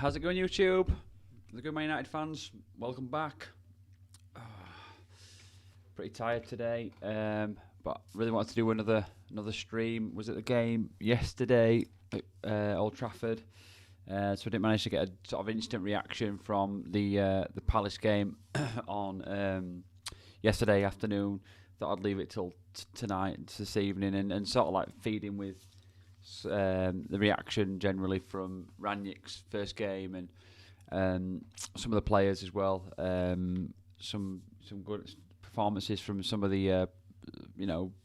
How's it going, YouTube? The good Man United fans, welcome back. Pretty tired today, but really wanted to do another stream. Was at the game yesterday at Old Trafford, so I didn't manage to get a sort of instant reaction from the Palace game on yesterday afternoon. Thought I'd leave it till tonight, this evening, and sort of like feeding with the reaction generally from Rangnick's first game and some of the players as well. Some good performances from some of the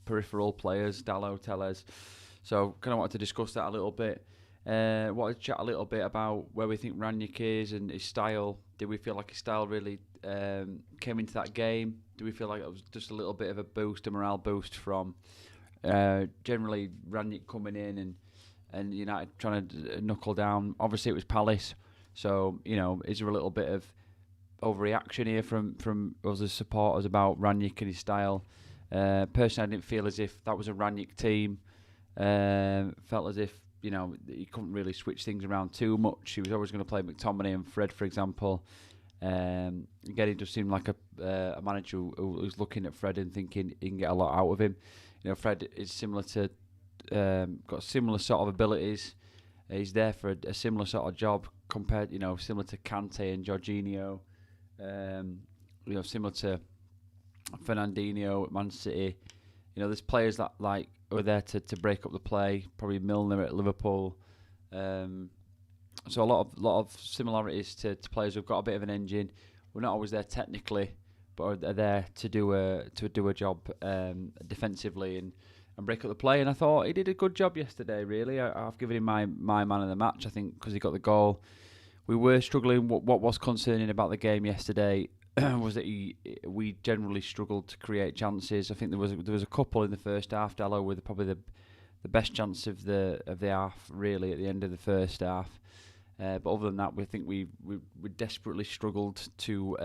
peripheral players, Dallo, Tellez. So kind of wanted to discuss that a little bit. Wanted to chat a little bit about where we think Rangnick is and his style. Did we feel like his style really came into that game? Do we feel like it was just a little bit of a morale boost from generally Rangnick coming in and United trying to knuckle down? Obviously it was Palace, so is there a little bit of overreaction here from us as supporters about Rangnick and his style? Personally, I didn't feel as if that was a Rangnick team. Felt as if he couldn't really switch things around too much. He was always going to play McTominay and Fred, for example. Again, he just seemed like a manager who's looking at Fred and thinking he can get a lot out of him. Fred is similar to got similar sort of abilities. He's there for a similar sort of job compared, similar to Kante and Jorginho. Similar to Fernandinho at Man City. There's players that are there to break up the play. Probably Milner at Liverpool. So a lot of similarities to players who've got a bit of an engine. We're not always there technically, but are there to do a job defensively and break up the play. And I thought he did a good job yesterday. Really, I've given him my man of the match. I think because he got the goal. We were struggling. What was concerning about the game yesterday was that we generally struggled to create chances. I think there was a couple in the first half. Dallo with probably the best chance of the half, really, at the end of the first half. But other than that, we think we desperately struggled to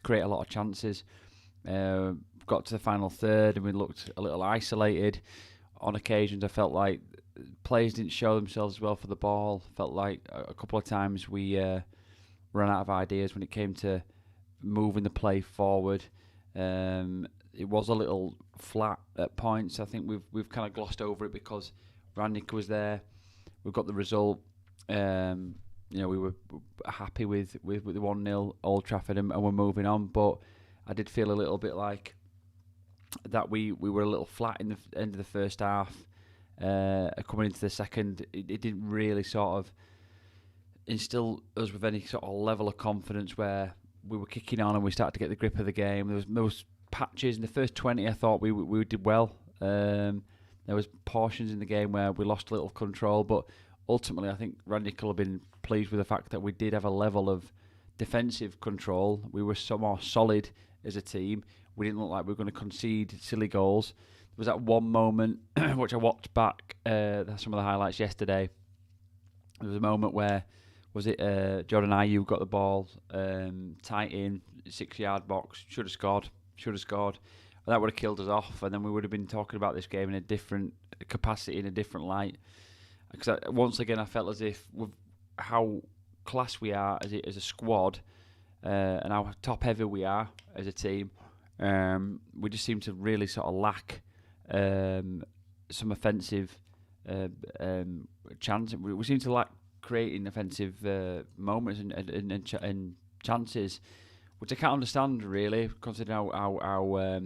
create a lot of chances. Got to the final third and we looked a little isolated. On occasions, I felt like players didn't show themselves well for the ball. Felt like a couple of times we ran out of ideas when it came to moving the play forward. It was a little flat at points. I think we've kind of glossed over it because Rangnick was there. We've got the result. We were happy with the 1-0 Old Trafford and we're moving on. But I did feel a little bit like that we were a little flat in the end of the first half. Coming into the second, it didn't really sort of instill us with any sort of level of confidence where we were kicking on and we started to get the grip of the game. There was patches in the first 20. I thought we did well. There was portions in the game where we lost a little control, but ultimately I think Rangnick will have been pleased with the fact that we did have a level of defensive control. We were so more solid as a team. We didn't look like we were going to concede silly goals. There was that one moment which I watched back some of the highlights yesterday. There was a moment where Jordan Ayew got the ball tight in 6-yard box, should have scored. That would have killed us off, and then we would have been talking about this game in a different capacity, in a different light. Because once again, I felt as if with how class we are as a squad and how top heavy we are as a team, we just seem to really sort of lack some offensive chance. We seem to lack creating offensive moments and chances, which I can't understand really, considering how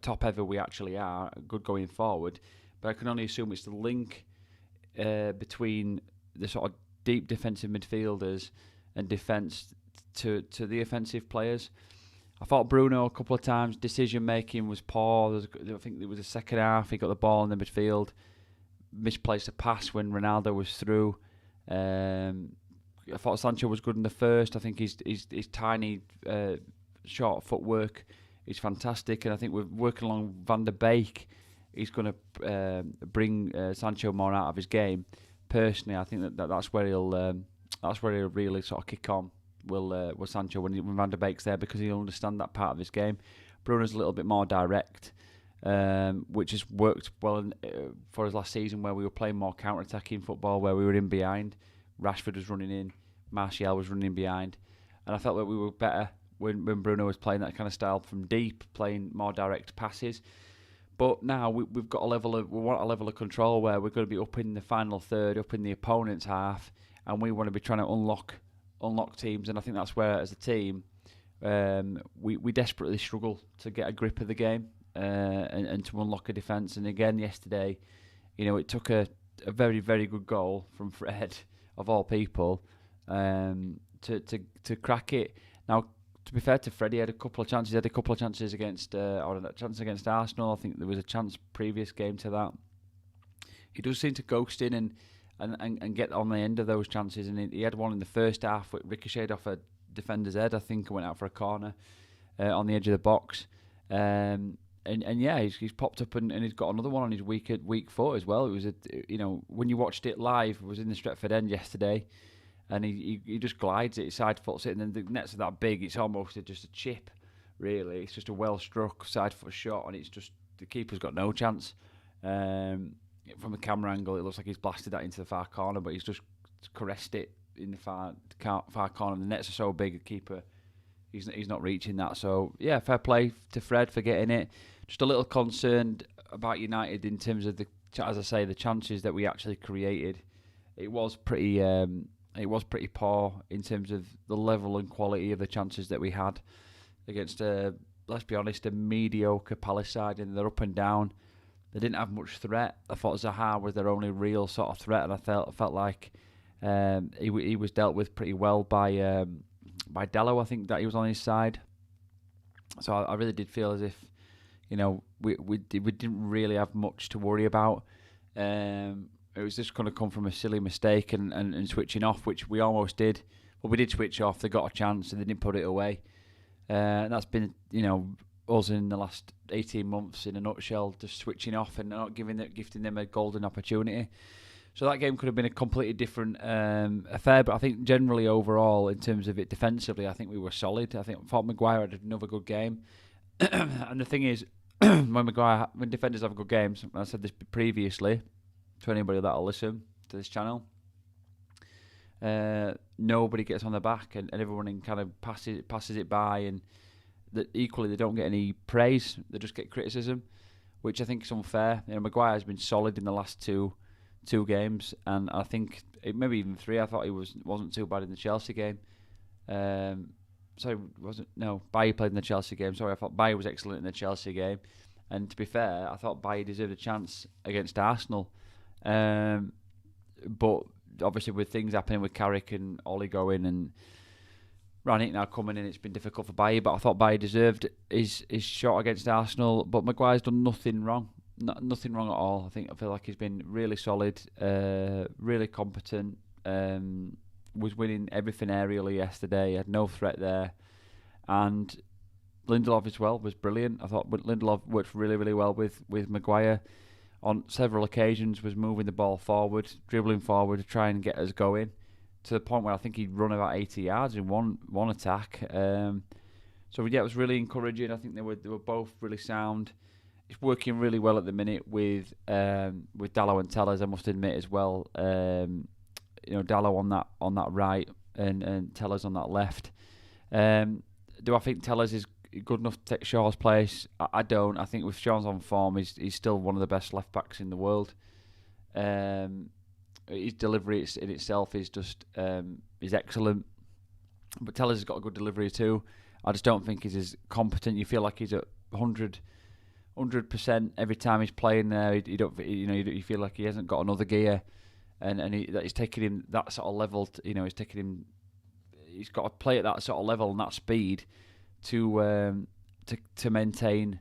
top heavy we actually are, good going forward. But I can only assume it's the link between the sort of deep defensive midfielders and defence to the offensive players. I thought Bruno a couple of times, decision making was poor. I think it was the second half, he got the ball in the midfield, misplaced a pass when Ronaldo was through. I thought Sancho was good in the first. I think his tiny short footwork is fantastic, and I think we're working along Van der Beek. He's going to bring Sancho more out of his game. Personally, I think that's where he'll really sort of kick on. Will Sancho when Van der Beek's there, because he'll understand that part of his game. Bruno's a little bit more direct, which has worked well for us last season, where we were playing more counter-attacking football, where we were in behind. Rashford was running in. Martial was running behind, and I felt that we were better when Bruno was playing that kind of style from deep, playing more direct passes. But now we've got we want a level of control where we're going to be up in the final third, up in the opponent's half, and we want to be trying to unlock teams. And I think that's where, as a team, we desperately struggle to get a grip of the game and to unlock a defence. And again, yesterday, it took a very, very good goal from Fred, of all people, to crack it. Now, to be fair to Fred, he had a couple of chances. He had a couple of chances against Arsenal. I think there was a chance previous game to that. He does seem to ghost in and get on the end of those chances. And he had one in the first half, which ricocheted off a defender's head. I think it went out for a corner on the edge of the box. And yeah, he's popped up and he's got another one on his weak foot as well. It was when you watched it live, it was in the Stretford end yesterday. And he just glides it, his side foot's it, and then the nets are that big, it's almost just a chip, really. It's just a well-struck side foot shot, and it's just, the keeper's got no chance. From a camera angle, it looks like he's blasted that into the far corner, but he's just caressed it in the far corner. The nets are so big, the keeper, he's not reaching that. So, yeah, fair play to Fred for getting it. Just a little concerned about United in terms of, as I say, the chances that we actually created. It was pretty poor in terms of the level and quality of the chances that we had against, let's be honest, a mediocre Palace side, and they're up and down. They didn't have much threat. I thought Zaha was their only real sort of threat, and I felt like he was dealt with pretty well by Dallo. I think that he was on his side. So I really did feel as if, we didn't really have much to worry about. It was just going to come from a silly mistake and switching off, which we almost did. But we did switch off. They got a chance and they didn't put it away. And that's been, us in the last 18 months in a nutshell, just switching off and not gifting them a golden opportunity. So that game could have been a completely different affair. But I think generally overall, in terms of it defensively, I think we were solid. I thought Maguire had another good game. And the thing is, when defenders have good games, I said this previously, to anybody that'll listen to this channel, nobody gets on the back and everyone kind of passes it by, and equally they don't get any praise, they just get criticism, which I think is unfair. Maguire has been solid in the last two games, and I think maybe even three. I thought he wasn't too bad in the Chelsea game. Bailly played in the Chelsea game. Sorry, I thought Bailly was excellent in the Chelsea game, and to be fair, I thought Bailly deserved a chance against Arsenal. But obviously with things happening with Carrick and Ollie going and Rangnick now coming in, it's been difficult for Bailly, but I thought Bailly deserved his shot against Arsenal. But Maguire's done nothing wrong. Nothing wrong at all. I feel like he's been really solid, really competent, was winning everything aerially yesterday, had no threat there. And Lindelof as well was brilliant. I thought Lindelof worked really, really well with Maguire. On several occasions was moving the ball forward, dribbling forward to try and get us going, to the point where I think he'd run about 80 yards in one attack. So yeah, it was really encouraging. I think they were both really sound. It's working really well at the minute with Dallo and Tellers, I must admit as well. Dallo on that right and Tellers on that left. Do I think Tellers is good enough to take Shaw's place? I don't. I think with Shaw's on form, he's still one of the best left backs in the world. His delivery in itself is just is excellent, but Tellers has got a good delivery too. I just don't think he's as competent. You feel like he's at 100% every time he's playing there. You feel like he hasn't got another gear, and he's taking him that sort of level. He's got to play at that sort of level and that speed to maintain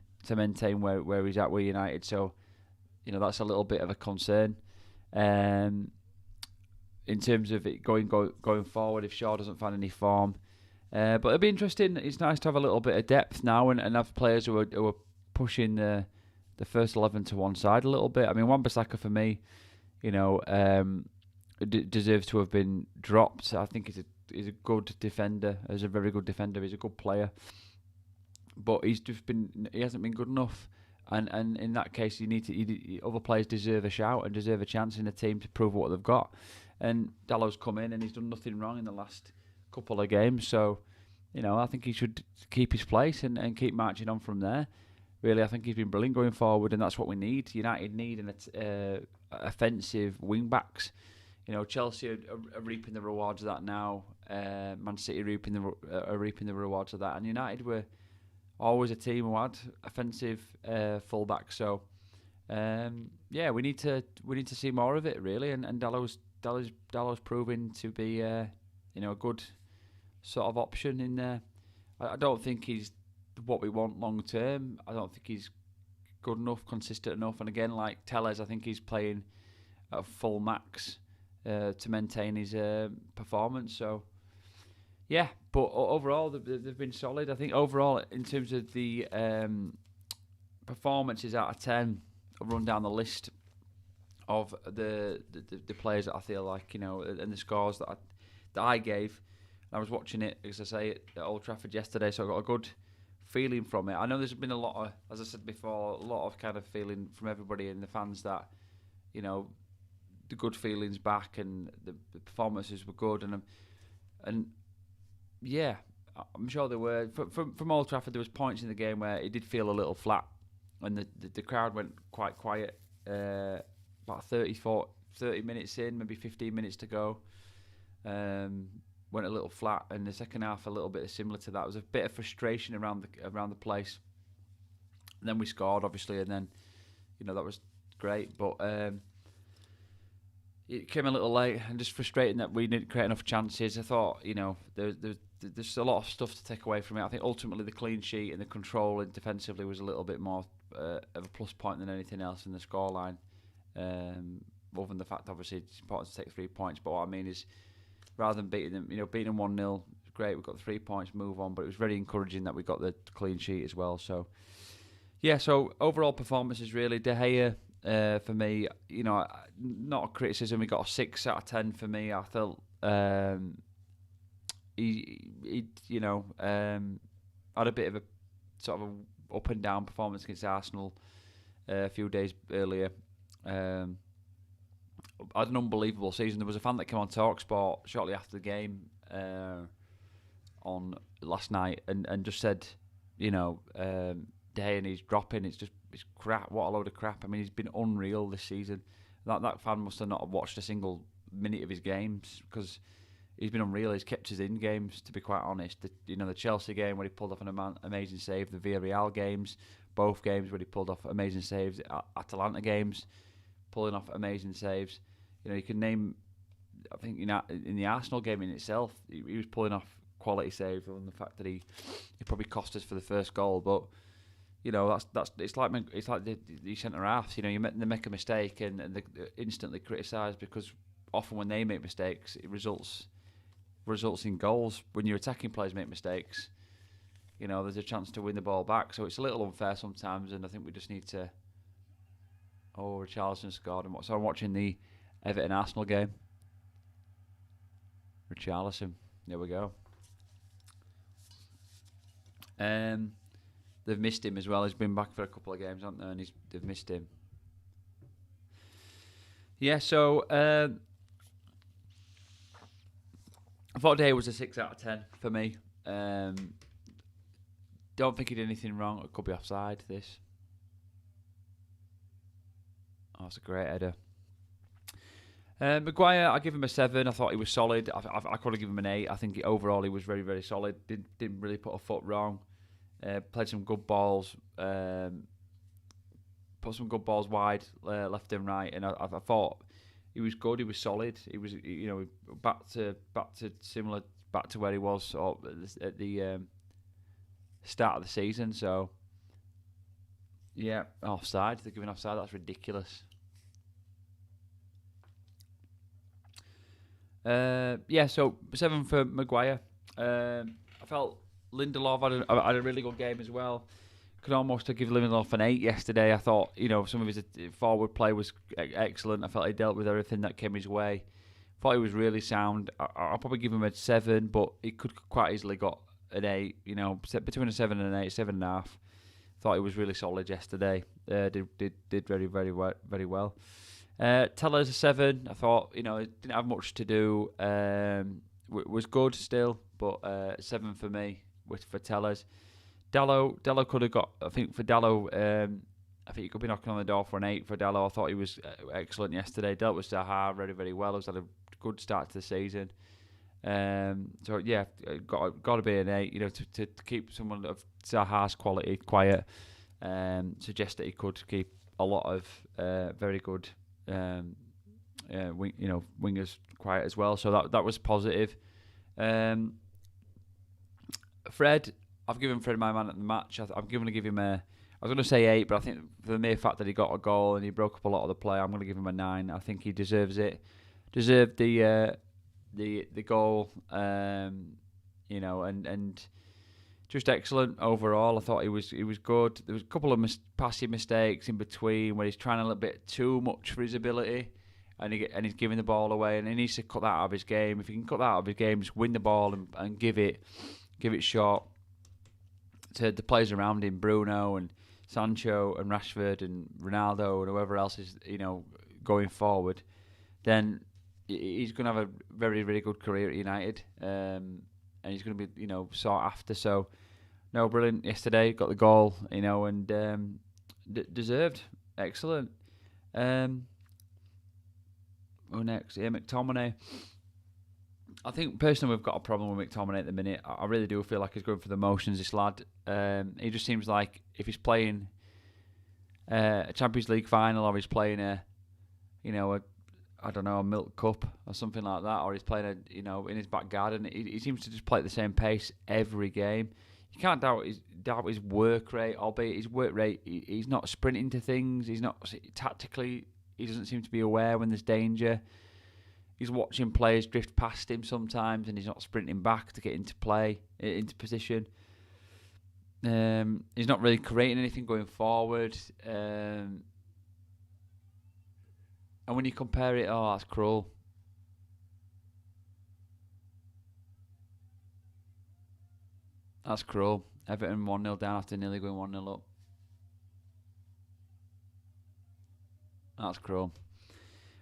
where he's at with United. So that's a little bit of a concern in terms of it going forward if Shaw doesn't find any form. But it'll be interesting. It's nice to have a little bit of depth now and have players who are pushing the first 11 to one side a little bit. I mean, Wan-Bissaka for me, deserves to have been dropped. I think he's a good defender. He's a very good defender. He's a good player, but he hasn't been good enough. And in that case, other players deserve a shout and deserve a chance in the team to prove what they've got. and Dallow's come in and he's done nothing wrong in the last couple of games. So, I think he should keep his place and keep marching on from there. Really, I think he's been brilliant going forward, and that's what we need. United need an offensive wing backs. Chelsea are reaping the rewards of that now. Man City are reaping the rewards of that, and United were always a team who had offensive fullbacks. So, we need to see more of it really. And Dallow's proving to be a good sort of option in there. I don't think he's what we want long term. I don't think he's good enough, consistent enough. And again, like Tellez, I think he's playing at full max to maintain his performance. So, yeah, but overall they've been solid. I think overall in terms of the performances out of 10, I'll run down the list of the players that I feel like, and the scores that I gave. I was watching it, as I say, at Old Trafford yesterday, so I got a good feeling from it. I know there's been a lot of, as I said before, a lot of kind of feeling from everybody and the fans that, the good feelings back and the performances were good, and yeah, I'm sure there were. From Old Trafford, there was points in the game where it did feel a little flat, and the crowd went quite quiet. About 30 minutes in, maybe 15 minutes to go. Went a little flat, and the second half a little bit similar to that. There was a bit of frustration around the place. And then we scored, obviously, and then that was great. But it came a little late, and just frustrating that we didn't create enough chances. I thought there's a lot of stuff to take away from it. I think ultimately the clean sheet and the control and defensively was a little bit more of a plus point than anything else in the scoreline. Other than the fact, obviously, it's important to take 3 points. But what I mean is, rather than beating them 1-0, great, we got the 3 points, move on. But it was very encouraging that we got the clean sheet as well. So, yeah, so overall performances really. De Gea, for me, not a criticism. He got a 6 out of 10 for me. I felt he had a bit of a sort of a up and down performance against Arsenal a few days earlier. Had an unbelievable season. There was a fan that came on TalkSport shortly after the game on last night and just said, De Gea and he's dropping. It's crap. What a load of crap. I mean, he's been unreal this season. That fan must have not watched a single minute of his games because he's been unreal. He's kept us in games, to be quite honest. The Chelsea game where he pulled off an amazing save, the Villarreal games, both games where he pulled off amazing saves, Atalanta games, pulling off amazing saves. You can name, I think, in the Arsenal game in itself, he was pulling off quality saves, and the fact that he probably cost us for the first goal. But it's like the centre halves. They make a mistake and they're instantly criticised because often when they make mistakes, it results in goals. When your attacking players make mistakes, there's a chance to win the ball back. So it's a little unfair sometimes, and I think we just need to. Oh, Richarlison scored. So I'm watching the Everton Arsenal game. Richarlison. There we go. They've missed him as well. He's been back for a couple of games, haven't they? And they've missed him. Yeah, so I thought Day was a 6 out of 10 for me. Don't think he did anything wrong. It could be offside, this. Oh, it's a great header. Maguire, I give him a 7. I thought he was solid. I could have given him an 8. I think overall he was very, very solid. Didn't really put a foot wrong. Played some good balls. Put some good balls wide, left and right, and I thought he was good. He was solid. He was, back to where he was at the start of the season. So yeah, offside. They're giving offside. That's ridiculous. So 7 for Maguire. I felt Lindelof had a really good game as well. Could almost give Lindelof an 8 yesterday. I thought, some of his forward play was excellent. I felt he dealt with everything that came his way. Thought he was really sound. I'll probably give him a 7, but he could quite easily got an 8. Between a 7 and an 8, 7.5. Thought he was really solid yesterday. Did very, very, very well. Teller's a 7. I thought, it didn't have much to do. Was good still, but 7 for me for Tellers. Dallo could have got, I think for Dallo, I think he could be knocking on the door for an 8 for Dallo. I thought he was excellent yesterday. Dealt with Zaha very, very well. He's had a good start to the season. So yeah, got to be an 8. To keep someone of Zaha's quality quiet. Suggest that he could keep a lot of very good wingers quiet as well. So that was positive. Fred, I've given Fred my man at the match. I'm going to give him a. I was going to say 8, but I think for the mere fact that he got a goal and he broke up a lot of the play, I'm going to give him a 9. I think he deserves it. Deserved the goal. And just excellent overall. I thought he was good. There was a couple of passing mistakes in between where he's trying a little bit too much for his ability, and he's giving the ball away, and he needs to cut that out of his game. If he can cut that out of his game, just win the ball and give it short to the players around him, Bruno and Sancho and Rashford and Ronaldo and whoever else is going forward. Then he's going to have a very, very good career at United. And he's going to be, sought after. So, no, brilliant yesterday. Got the goal, and deserved. Excellent. Who next? Yeah, McTominay. I think personally we've got a problem with McTominay at the minute. I really do feel like he's going for the motions, this lad. He just seems like if he's playing a Champions League final or he's playing a milk cup or something like that, or he's playing in his back garden. He seems to just play at the same pace every game. You can't doubt his work rate, albeit his work rate. He's not sprinting to things. He's not tactically. He doesn't seem to be aware when there's danger. He's watching players drift past him sometimes, and he's not sprinting back to get into position. He's not really creating anything going forward. And when you compare it, that's cruel. That's cruel. Everton 1-0 down after nearly going 1-0 up. That's cruel.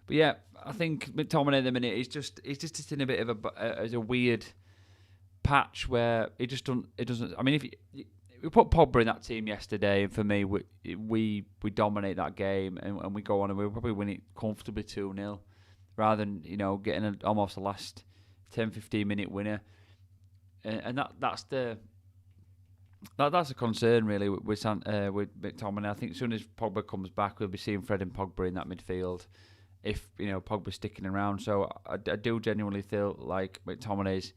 But yeah, I think McTominay at the minute he's just in a bit of a weird patch where it doesn't. I mean, if we put Pogba in that team yesterday, and for me, we dominate that game and we go on and we'll probably win it comfortably 2-0, rather than getting almost a last 10-15 minute winner, and that's a concern really with McTominay. I think as soon as Pogba comes back, we'll be seeing Fred and Pogba in that midfield. If Pogba's sticking around, so I do genuinely feel like McTominay's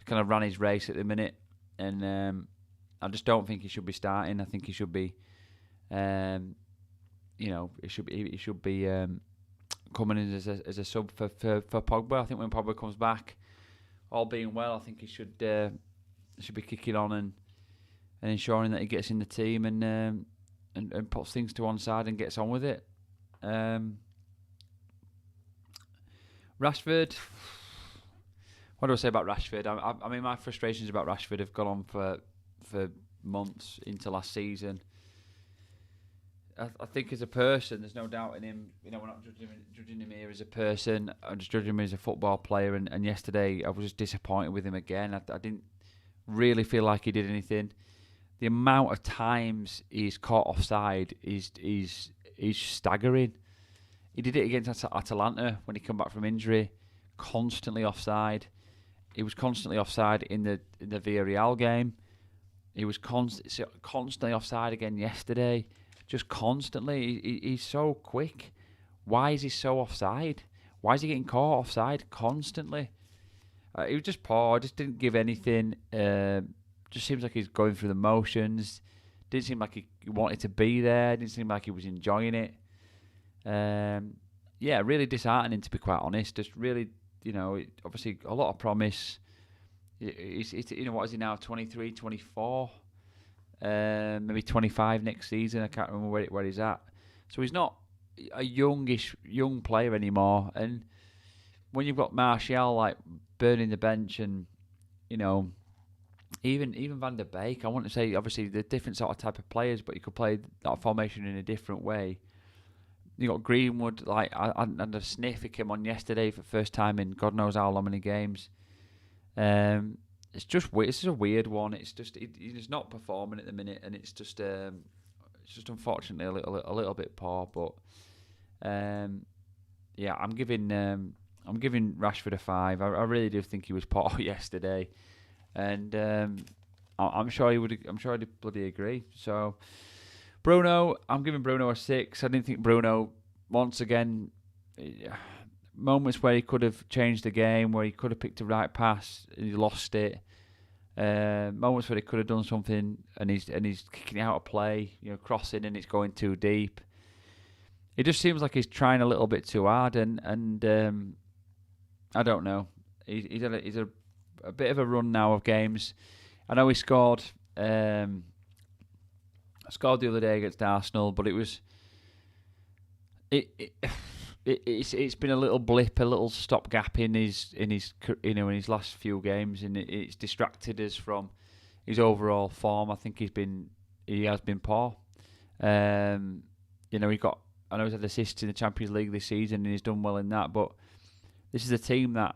kind of ran his race at the minute, and I just don't think he should be starting. I think he should be, he should be coming in as a sub for Pogba. I think when Pogba comes back, all being well, I think he should be kicking on and ensuring that he gets in the team and puts things to one side and gets on with it. Rashford. What do I say about Rashford? I mean, my frustrations about Rashford have gone on for months into last season. I think as a person, there's no doubt in him. We're not judging him here as a person. I'm just judging him as a football player. And yesterday, I was just disappointed with him again. I didn't really feel like he did anything. The amount of times he's caught offside is staggering. He did it against Atalanta when he came back from injury. Constantly offside. He was constantly offside in the Villarreal game. He was constantly offside again yesterday. Just constantly. He's so quick. Why is he so offside? Why is he getting caught offside constantly? He was just poor. Just didn't give anything. Just seems like he's going through the motions. Didn't seem like he wanted to be there. Didn't seem like he was enjoying it. Really disheartening, to be quite honest. Just really, obviously a lot of promise. He's what is he now? 23, 24, maybe 25 next season. I can't remember where he's at. So he's not a young player anymore. And when you've got Martial like burning the bench, and even Van der Beek, I want to say obviously they're different sort of type of players, but you could play that formation in a different way. You got Greenwood. Like I had a sniff. He came on yesterday for the first time in God knows how many games. It's just weird. It's just a weird one. It's just he's not performing at the minute, and it's just unfortunately a little bit poor. But yeah, I'm giving Rashford a 5. I really do think he was poor yesterday, and I'm sure he would. I'm sure I'd bloody agree. So Bruno, I'm giving Bruno a 6. I didn't think Bruno once again. Moments where he could have changed the game, where he could have picked the right pass, and he lost it. Moments where he could have done something, and he's kicking out of play, crossing, and it's going too deep. It just seems like he's trying a little bit too hard, and I don't know. He's a bit of a run now of games. I know he scored the other day against Arsenal, but it's been a little blip, a little stopgap in his last few games, and it's distracted us from his overall form. I think he has been poor. I know he's had assists in the Champions League this season, and he's done well in that. But this is a team that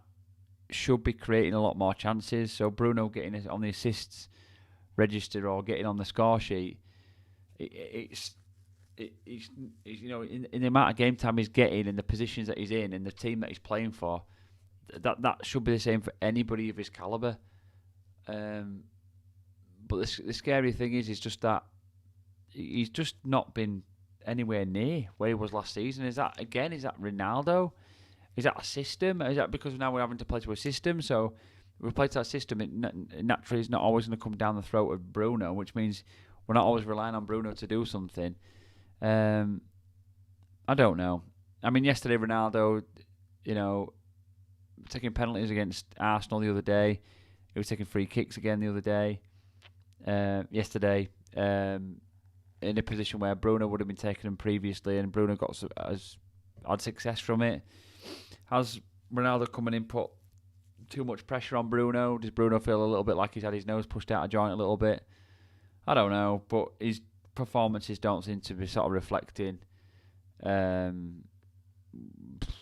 should be creating a lot more chances. So Bruno getting on the assists register or getting on the score sheet, he's in the amount of game time he's getting and the positions that he's in and the team that he's playing for, that should be the same for anybody of his caliber. But the scary thing is just that he's just not been anywhere near where he was last season. Is that Ronaldo? Is that a system? Is that because now we're having to play to a system? So if we play to that system, it naturally is not always going to come down the throat of Bruno, which means we're not always relying on Bruno to do something. I don't know. I mean, yesterday Ronaldo, taking penalties against Arsenal the other day. He was taking free kicks again the other day. Yesterday, in a position where Bruno would have been taking them previously, and Bruno had success from it. Has Ronaldo coming in put too much pressure on Bruno? Does Bruno feel a little bit like he's had his nose pushed out of joint a little bit? I don't know, but his performances don't seem to be sort of reflecting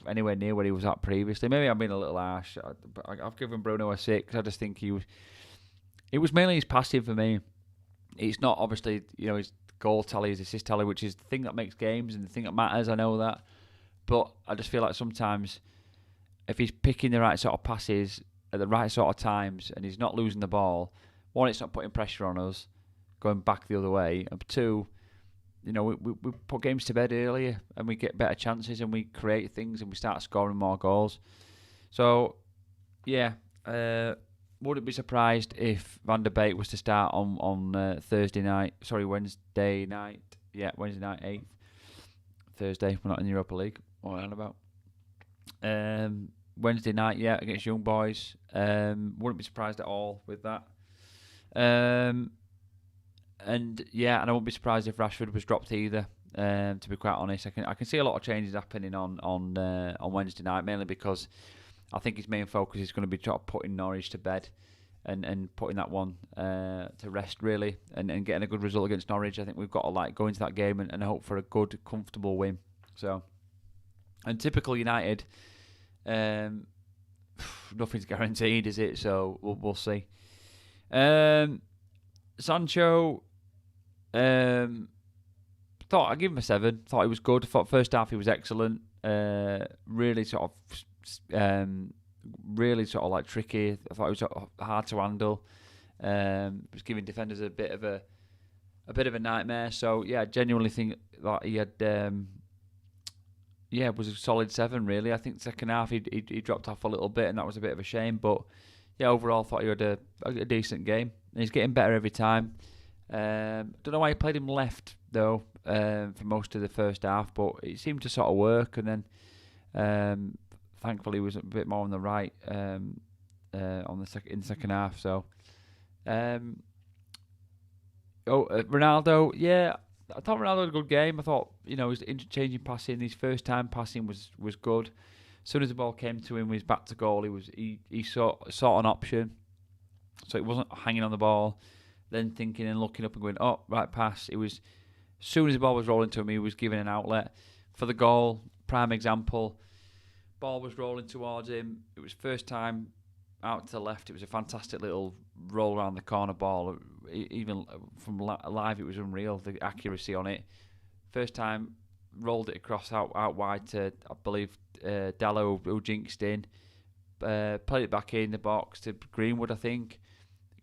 anywhere near where he was at previously. Maybe I'm being a little harsh. I've given Bruno a 6. I just think it was mainly his passing for me. It's not obviously his goal tally, his assist tally, which is the thing that makes games and the thing that matters. I know that, but I just feel like sometimes if he's picking the right sort of passes at the right sort of times and he's not losing the ball, one, it's not putting pressure on us going back the other way, and two, we put games to bed earlier and we get better chances and we create things and we start scoring more goals. So yeah, wouldn't be surprised if Van der Beek was to start on Wednesday night. Yeah, Wednesday night 8th. Thursday, we're not in the Europa League. What am I on about? Wednesday night, yeah, against Young Boys. Wouldn't be surprised at all with that. And I won't be surprised if Rashford was dropped either. To be quite honest, I can see a lot of changes happening on Wednesday night, mainly because I think his main focus is going to be sort of putting Norwich to bed and putting that one to rest really, and getting a good result against Norwich. I think we've got to go into that game and hope for a good, comfortable win. So, and typical United, nothing's guaranteed, is it? So we'll see. Sancho, thought I'd give him a 7. Thought he was good. Thought first half he was excellent. Really sort of like tricky. I thought it was sort of hard to handle. Was giving defenders a bit of a nightmare. So yeah, I genuinely think that he had was a solid 7 really. I think second half he dropped off a little bit, and that was a bit of a shame. But yeah, overall thought he had a decent game. And he's getting better every time. Don't know why he played him left though for most of the first half, but it seemed to sort of work. And then thankfully he was a bit more on the right in the second half. So Ronaldo, yeah, I thought Ronaldo had a good game. I thought his interchanging passing, his first time passing was good. As soon as the ball came to him, he was back to goal. He saw an option. So it wasn't hanging on the ball, then thinking and looking up and going, oh, right pass. It was, as soon as the ball was rolling to him, he was giving an outlet. for the goal. Prime example. Ball was rolling towards him. It was first time out to the left. It was a fantastic little roll around the corner ball. Even from live, it was unreal, the accuracy on it. First time, rolled it across out wide to, I believe, Dallo, who jinxed in. Played it back in the box to Greenwood, I think.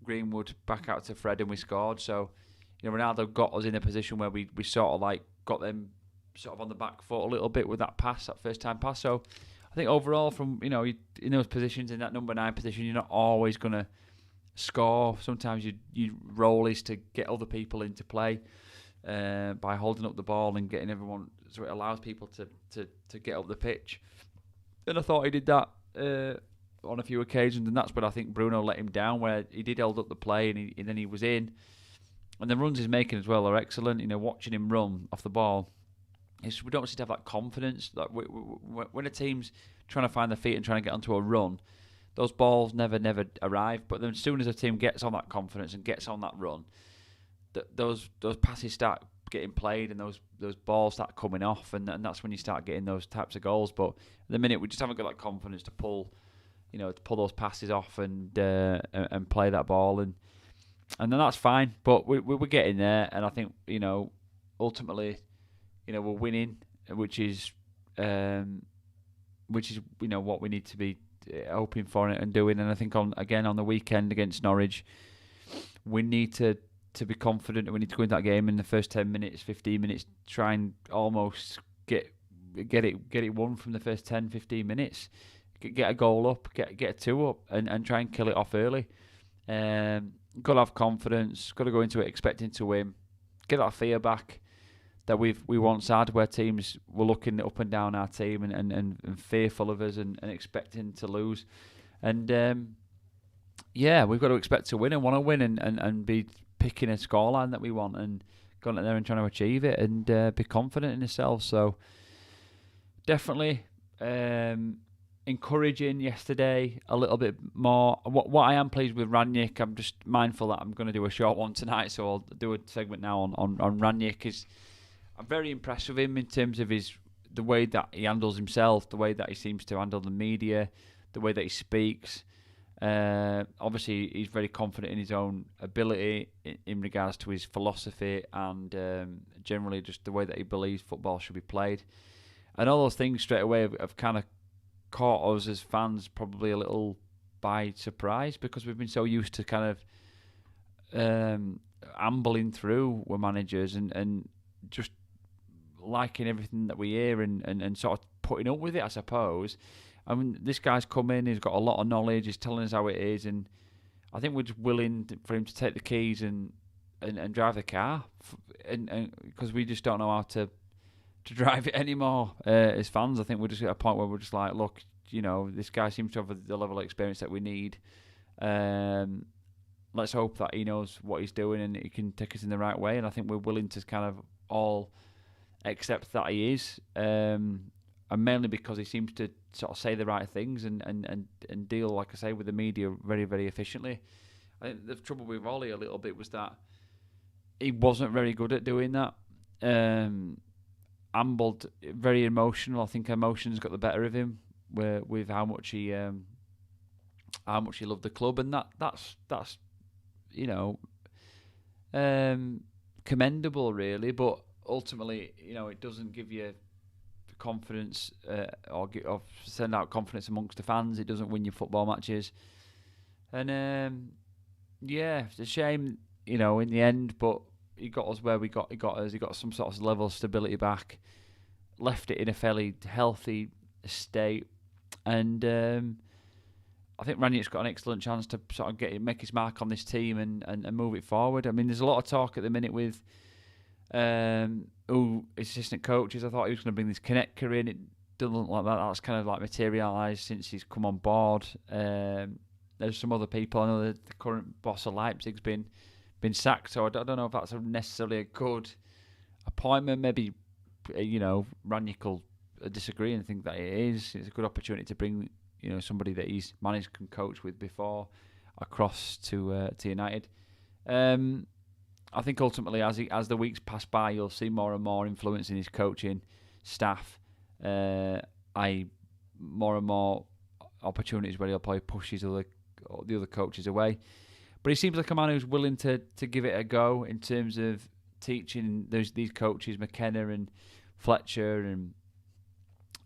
Greenwood back out to Fred, and we scored. So, Ronaldo got us in a position where we sort of like got them sort of on the back foot a little bit with that pass, that first time pass. So, I think overall, from in those positions, in that number 9 position, you're not always going to score. Sometimes you role is to get other people into play by holding up the ball and getting everyone, so it allows people to get up the pitch. And I thought he did that on a few occasions, and that's where I think Bruno let him down, where he did hold up the play and then he was in. And the runs he's making as well are excellent. Watching him run off the ball, we don't seem to have that confidence. Like when a team's trying to find their feet and trying to get onto a run, those balls never arrive. But then as soon as a team gets on that confidence and gets on that run, those passes start getting played and those balls start coming off, and that's when you start getting those types of goals. But at the minute, we just haven't got that confidence to pull those passes off and play that ball, and then that's fine. But we're getting there, and I think ultimately, we're winning, which is what we need to be hoping for and doing. And I think on the weekend against Norwich, we need to be confident, and we need to go into that game in the first 10 minutes, 15 minutes, try and almost get it won from the first 10, 15 minutes. Get a goal up, get a 2 up, and try and kill it off early. Got to have confidence. Got to go into it expecting to win. Get that fear back that we once had, where teams were looking up and down our team and fearful of us and expecting to lose. And we've got to expect to win and want to win and be picking a scoreline that we want and going out there and trying to achieve it and be confident in yourself. So definitely encouraging yesterday a little bit more. What I am pleased with Rangnick, I'm just mindful that I'm going to do a short one tonight, so I'll do a segment now on Rangnick. I'm very impressed with him in terms of the way that he handles himself, the way that he seems to handle the media, the way that he speaks. Obviously, he's very confident in his own ability in regards to his philosophy and generally just the way that he believes football should be played. And all those things straight away have kind of caught us as fans probably a little by surprise, because we've been so used to kind of ambling through with managers and just liking everything that we hear and sort of putting up with it, I suppose. I mean, this guy's come in, he's got a lot of knowledge, he's telling us how it is, and I think we're just willing for him to take the keys and drive the car, and because we just don't know how to drive it anymore as fans. I think we're just at a point where we're just like, look, this guy seems to have the level of experience that we need. Let's hope that he knows what he's doing and he can take us in the right way, and I think we're willing to kind of all accept that he is. And mainly because he seems to sort of say the right things and deal, like I say, with the media very, very efficiently. I think the trouble with Ollie a little bit was that he wasn't very good at doing that. Ambled, very emotional. I think emotions got the better of him with how much he loved the club, and that's commendable, really. But ultimately, it doesn't give you confidence or send out confidence amongst the fans. It doesn't win your football matches, and it's a shame, in the end. But he got us where he got us. He got some sort of level of stability back, left it in a fairly healthy state, and I think Rangnick's got an excellent chance to sort of make his mark on this team and move it forward. I mean, there's a lot of talk at the minute with assistant coaches. I thought he was going to bring this Connector in. It doesn't look like that. That's kind of like materialised since he's come on board. There's some other people. I know the current boss of Leipzig's been sacked, so I don't know if that's necessarily a good appointment. Maybe Rangnick will disagree and think that it is. It's a good opportunity to bring somebody that he's managed and coached with before across to United. I think ultimately, as the weeks pass by, you'll see more and more influence in his coaching. staff, I more and more opportunities where he'll probably push the other coaches away. But he seems like a man who's willing to give it a go in terms of teaching these coaches, McKenna and Fletcher, and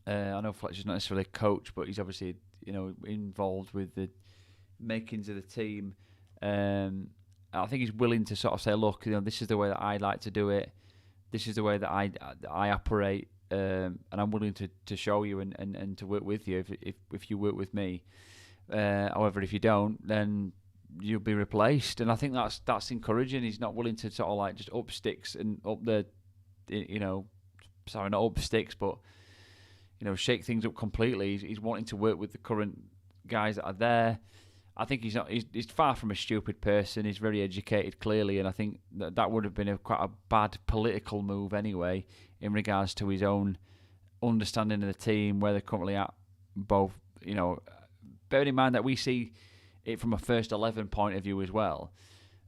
I know Fletcher's not necessarily a coach, but he's obviously involved with the makings of the team. I think he's willing to sort of say, look, this is the way that I like to do it. This is the way that I operate, and I'm willing to show you and to work with you if you work with me. However, if you don't, then you'll be replaced. And I think that's encouraging. He's not willing to sort of like just up sticks and up the, sorry, not up sticks, but shake things up completely. He's wanting to work with the current guys that are there. I think he's far from a stupid person. He's very educated, clearly, and I think that would have been quite a bad political move anyway, in regards to his own understanding of the team, where they're currently at. Both, bearing in mind that we see it from a first 11 point of view as well,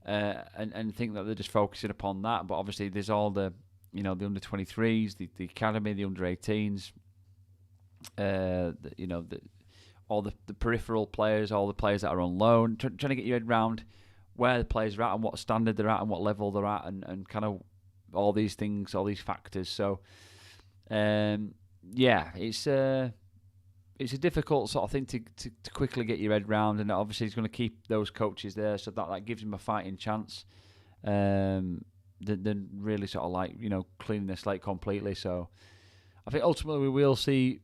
and think that they're just focusing upon that. But obviously, there's all the the under 23s, the academy, the under 18s, all the peripheral players, all the players that are on loan, trying to get your head round where the players are at and what standard they're at and what level they're at, and kind of all these things, all these factors. So, it's a difficult sort of thing to quickly get your head round, and obviously he's going to keep those coaches there, so that gives him a fighting chance. Then really sort of like cleaning the slate completely. So, I think ultimately we will see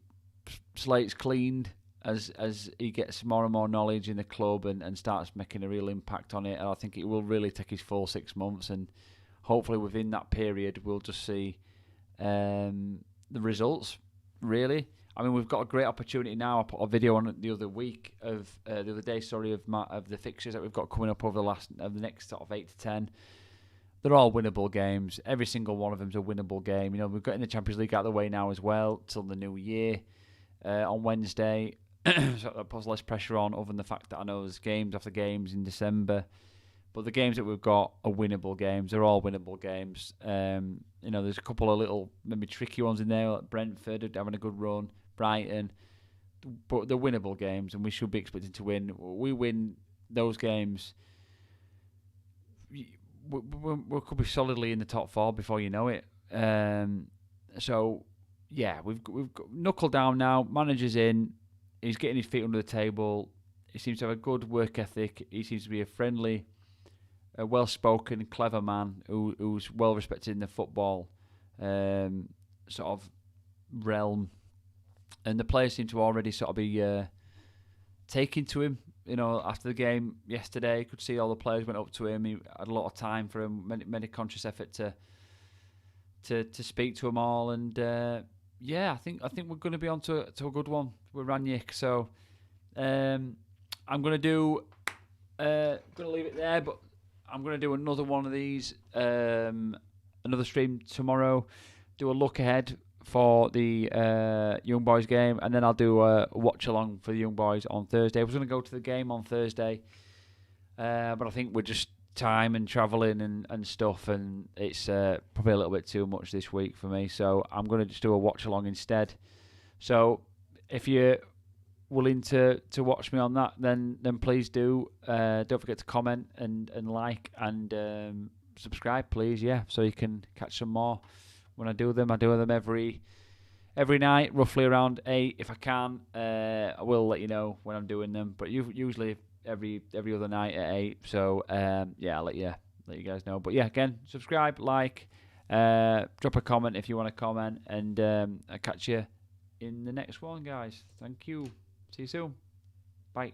slates cleaned as he gets more and more knowledge in the club and starts making a real impact on it. And I think it will really take his full 6 months, and hopefully within that period we'll just see the results, really. I mean, we've got a great opportunity now. I put a video on the other day of the fixtures that we've got coming up over the next sort of 8 to 10. They're all winnable games. Every single one of them's a winnable game. We've got in the Champions League out of the way now as well till the new year on Wednesday. So that puts less pressure on, other than the fact that I know there's games after games in December. But the games that we've got are winnable games. They're all winnable games. There's a couple of little, maybe tricky ones in there, like Brentford having a good run, Brighton. But they're winnable games, and we should be expecting to win. We win those games, we could be solidly in the top four before you know it. So, yeah, we've got knuckled down now. Manager's in. He's getting his feet under the table. He seems to have a good work ethic. He seems to be a friendly, well-spoken, clever man who's well-respected in the football sort of realm. And the players seem to already sort of be taking to him. After the game yesterday, you could see all the players went up to him. He had a lot of time for him, made a conscious effort to speak to them all. And I think we're going to be on to a good one with Rangnick. So I'm going to leave it there, but I'm going to do another one of these, another stream tomorrow. Do a look ahead for the Young Boys game, and then I'll do a watch along for the Young Boys on Thursday. I was going to go to the game on Thursday, but I think we're just time and travelling and stuff, and it's probably a little bit too much this week for me, so I'm going to just do a watch along instead. So if you're willing to watch me on that, then please do. Don't forget to comment and like and subscribe, please, so you can catch some more when I do them. I do them every night, roughly around 8 if I can. I will let you know when I'm doing them, but usually every other night at 8. So I'll let you guys know. But again, subscribe, like, drop a comment if you want to comment, and I'll catch you in the next one, guys. Thank you. See you soon. Bye.